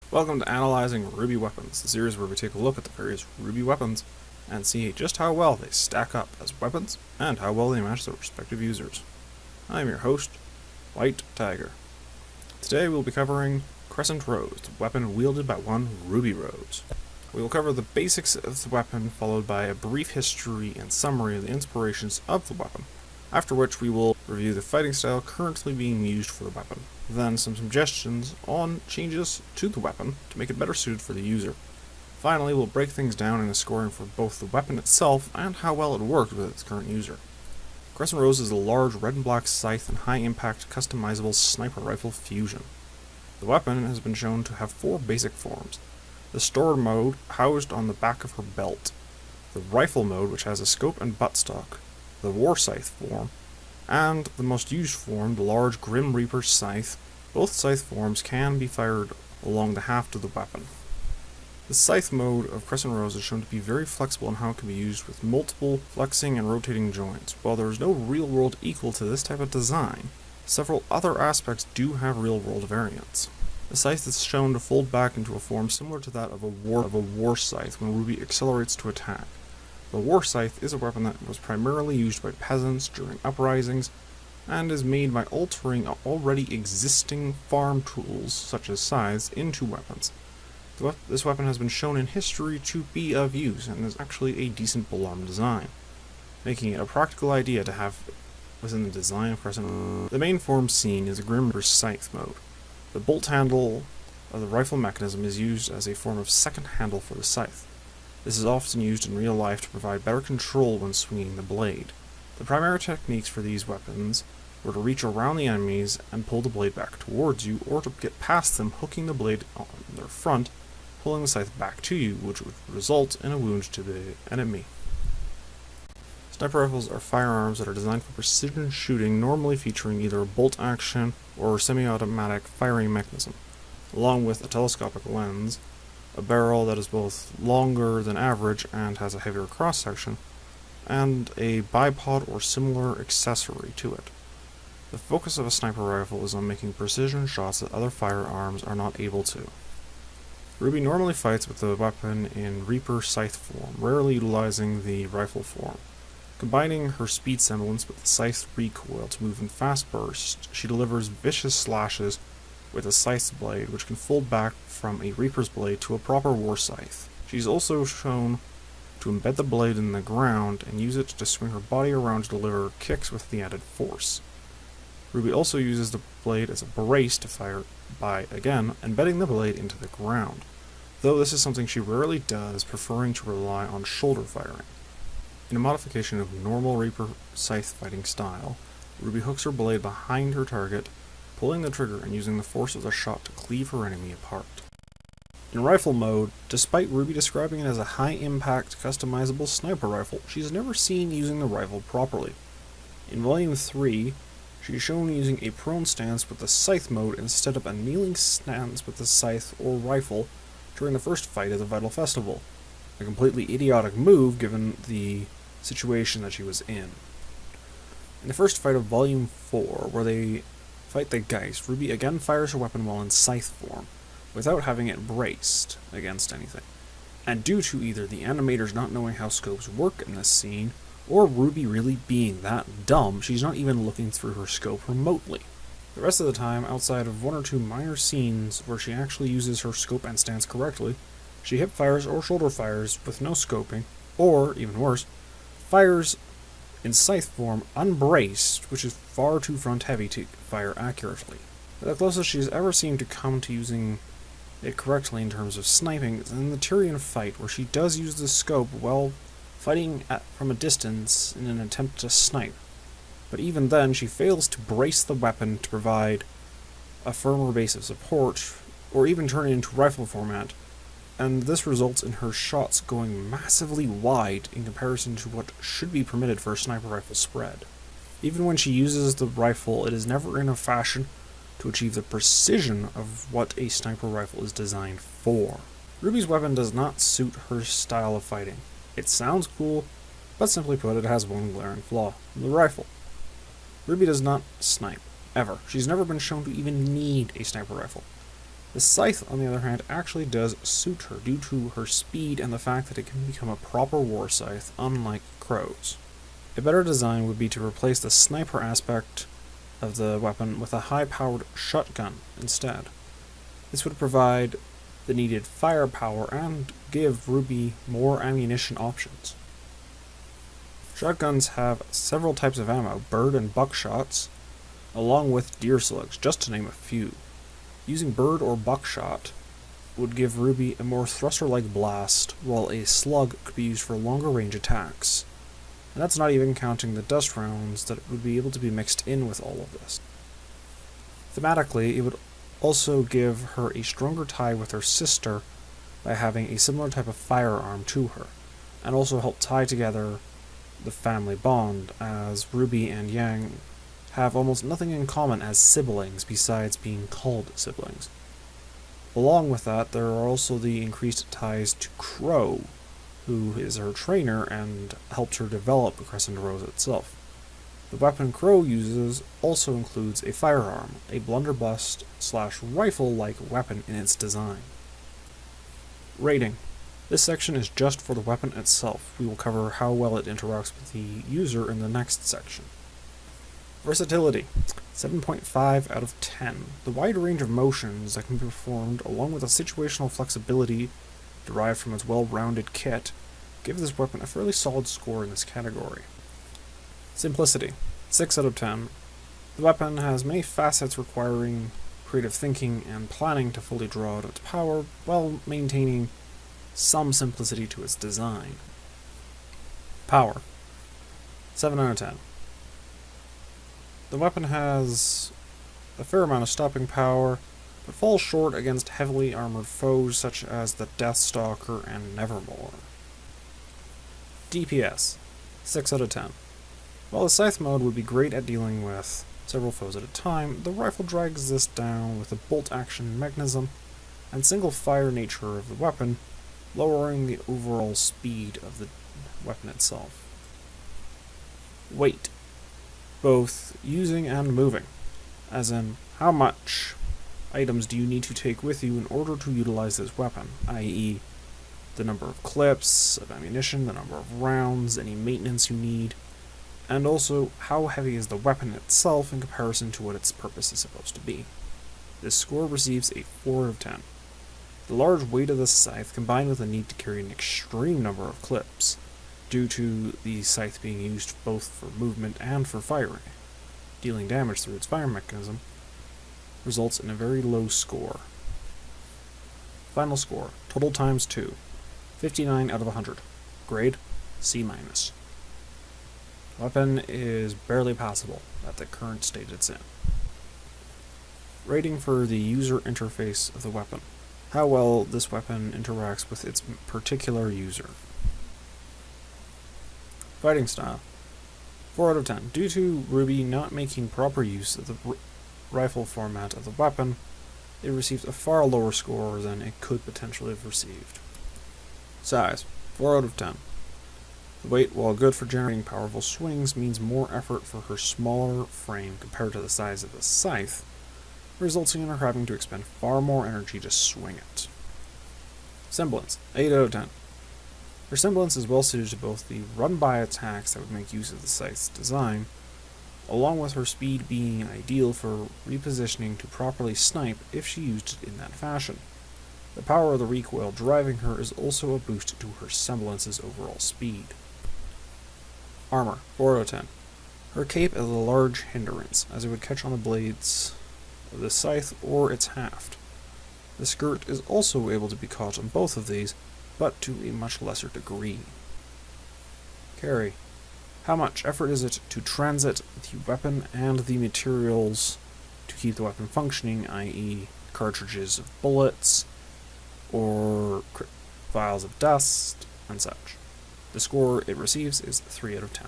Welcome to Analyzing RWBY Weapons, the series where we take a look at the various RWBY weapons and see just how well they stack up as weapons and how well they match their respective users. I am your host, White Tiger. Today we will be covering Crescent Rose, the weapon wielded by one Ruby Rose. We will cover the basics of the weapon, followed by a brief history and summary of the inspirations of the weapon, after which we will review the fighting style currently being used for the weapon, then some suggestions on changes to the weapon to make it better suited for the user. Finally, we'll break things down in the scoring for both the weapon itself and how well it worked with its current user. Crescent Rose is a large red and black scythe and high-impact customizable sniper rifle fusion. The weapon has been shown to have 4 basic forms: the stored mode, housed on the back of her belt; the rifle mode, which has a scope and buttstock; the war scythe form; and the most used form, the large Grim Reaper scythe. Both scythe forms can be fired along the haft of the weapon. The scythe mode of Crescent Rose is shown to be very flexible in how it can be used with multiple flexing and rotating joints. While there is no real-world equal to this type of design, several other aspects do have real-world variants. The scythe is shown to fold back into a form similar to that of a war scythe when RWBY accelerates to attack. The war scythe is a weapon that was primarily used by peasants during uprisings, and is made by altering already existing farm tools, such as scythes, into weapons. This weapon has been shown in history to be of use, and is actually a decent bull-arm design, making it a practical idea to have within the design of Crescent. The main form seen is the Grim Reaper scythe mode. The bolt handle of the rifle mechanism is used as a form of second handle for the scythe. This is often used in real life to provide better control when swinging the blade. The primary techniques for these weapons were to reach around the enemies and pull the blade back towards you, or to get past them, hooking the blade on their front, pulling the scythe back to you, which would result in a wound to the enemy. Sniper rifles are firearms that are designed for precision shooting, normally featuring either a bolt action or semi-automatic firing mechanism, along with a telescopic lens, a barrel that is both longer than average and has a heavier cross-section, and a bipod or similar accessory to it. The focus of a sniper rifle is on making precision shots that other firearms are not able to. RWBY normally fights with the weapon in Reaper scythe form, rarely utilizing the rifle form. Combining her speed semblance with the scythe recoil to move in fast bursts, she delivers vicious slashes with a scythe's blade, which can fold back from a Reaper's blade to a proper war scythe. She's also shown to embed the blade in the ground and use it to swing her body around to deliver kicks with the added force. RWBY also uses the blade as a brace to fire by, again, embedding the blade into the ground, though this is something she rarely does, preferring to rely on shoulder firing. In a modification of normal Reaper scythe fighting style, RWBY hooks her blade behind her target, pulling the trigger and using the force of the shot to cleave her enemy apart. In rifle mode, despite RWBY describing it as a high-impact customizable sniper rifle, she's never seen using the rifle properly. In Volume 3, she is shown using a prone stance with the scythe mode instead of a kneeling stance with the scythe or rifle during the first fight at the Vital Festival, a completely idiotic move given the situation that she was in. In the first fight of Volume 4, where they fight the Geist, RWBY again fires her weapon while in scythe form, without having it braced against anything, and due to either the animators not knowing how scopes work in this scene, or RWBY really being that dumb, she's not even looking through her scope remotely. The rest of the time, outside of 1 or 2 minor scenes where she actually uses her scope and stance correctly, she hip fires or shoulder fires with no scoping, or, even worse, fires in scythe form unbraced, which is far too front heavy to fire accurately. The closest she's ever seemed to come to using it correctly in terms of sniping is in the Tyrion fight, where she does use the scope while fighting from a distance in an attempt to snipe. But even then, she fails to brace the weapon to provide a firmer base of support, or even turn it into rifle format, and this results in her shots going massively wide in comparison to what should be permitted for a sniper rifle spread. Even when she uses the rifle, it is never in a fashion to achieve the precision of what a sniper rifle is designed for. RWBY's weapon does not suit her style of fighting. It sounds cool, but simply put, it has one glaring flaw: the rifle. RWBY does not snipe, ever. She's never been shown to even need a sniper rifle. The Scythe, on the other hand, actually does suit her due to her speed and the fact that it can become a proper war scythe, unlike crows. A better design would be to replace the sniper aspect of the weapon with a high-powered shotgun instead. This would provide the needed firepower and give RWBY more ammunition options. Shotguns have several types of ammo, bird and buckshots, along with deer slugs, just to name a few. Using bird or buckshot would give RWBY a more thruster-like blast, while a slug could be used for longer range attacks. And that's not even counting the dust rounds that would be able to be mixed in with all of this. Thematically, it would also give her a stronger tie with her sister by having a similar type of firearm to her, and also help tie together the family bond, as RWBY and Yang have almost nothing in common as siblings besides being called siblings. Along with that, there are also the increased ties to Crow, who is her trainer and helped her develop Crescent itself. The weapon Crow uses also includes a firearm, a blunderbuss/rifle-like weapon in its design. Rating. This section is just for the weapon itself. We will cover how well it interacts with the user in the next section. Versatility. 7.5 out of 10. The wide range of motions that can be performed, along with the situational flexibility derived from its well-rounded kit, give this weapon a fairly solid score in this category. Simplicity. 6 out of 10. The weapon has many facets requiring creative thinking and planning to fully draw out its power, while maintaining some simplicity to its design. Power. 7 out of 10. The weapon has a fair amount of stopping power, but falls short against heavily armored foes such as the Deathstalker and Nevermore. DPS. 6 out of 10. While the Scythe mode would be great at dealing with several foes at a time, the rifle drags this down with the bolt action mechanism and single fire nature of the weapon, lowering the overall speed of the weapon itself. Weight. Both using and moving, as in how much items do you need to take with you in order to utilize this weapon, i.e. the number of clips of ammunition, the number of rounds, any maintenance you need, and also how heavy is the weapon itself in comparison to what its purpose is supposed to be. This score receives a 4 out of 10. The large weight of the Scythe, combined with the need to carry an extreme number of clips, due to the Scythe being used both for movement and for firing, dealing damage through its fire mechanism, results in a very low score. Final score, total times 2, 59 out of 100. Grade, C-. Weapon is barely passable at the current state it's in. Rating for the user interface of the weapon. How well this weapon interacts with its particular user. Fighting style. 4 out of 10. Due to RWBY not making proper use of the rifle format of the weapon, it receives a far lower score than it could potentially have received. Size. 4 out of 10. The weight, while good for generating powerful swings, means more effort for her smaller frame compared to the size of the Scythe, resulting in her having to expend far more energy to swing it. Semblance. 8 out of 10. Her semblance is well suited to both the run-by attacks that would make use of the Scythe's design, along with her speed being ideal for repositioning to properly snipe if she used it in that fashion. The power of the recoil driving her is also a boost to her semblance's overall speed. Armor. 4 out of 10. Her cape is a large hindrance, as it would catch on the blades of the Scythe or its haft. The skirt is also able to be caught on both of these, but to a much lesser degree. Carry. How much effort is it to transit the weapon and the materials to keep the weapon functioning, i.e. cartridges of bullets, or vials of dust, and such. The score it receives is 3 out of 10.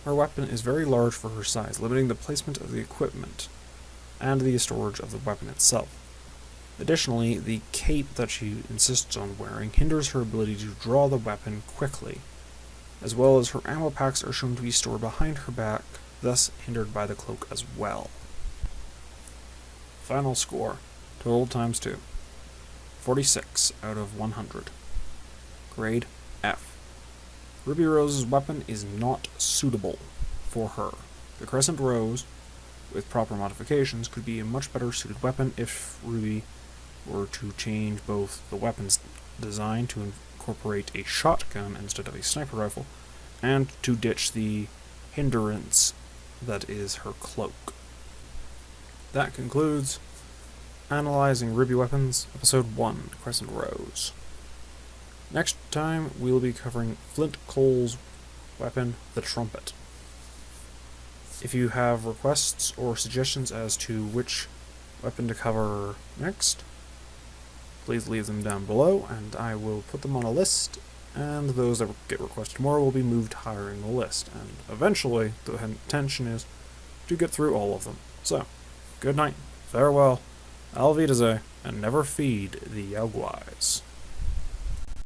Her weapon is very large for her size, limiting the placement of the equipment and the storage of the weapon itself. Additionally, the cape that she insists on wearing hinders her ability to draw the weapon quickly, as well as her ammo packs are shown to be stored behind her back, thus hindered by the cloak as well. Final score. Total times 2. 46 out of 100. Grade F. Ruby Rose's weapon is not suitable for her. The Crescent Rose, with proper modifications, could be a much better suited weapon if Ruby were to change both the weapon's design to incorporate a shotgun instead of a sniper rifle, and to ditch the hindrance that is her cloak. That concludes Analyzing RWBY Weapons, Episode 1, Crescent Rose. Next time, we'll be covering Flint Cole's weapon, the Trumpet. If you have requests or suggestions as to which weapon to cover next, please leave them down below, and I will put them on a list, and those that get requested more will be moved higher in the list, and eventually the intention is to get through all of them. So, good night, farewell, Auf Wiedersehen, and never feed the Yaoguais.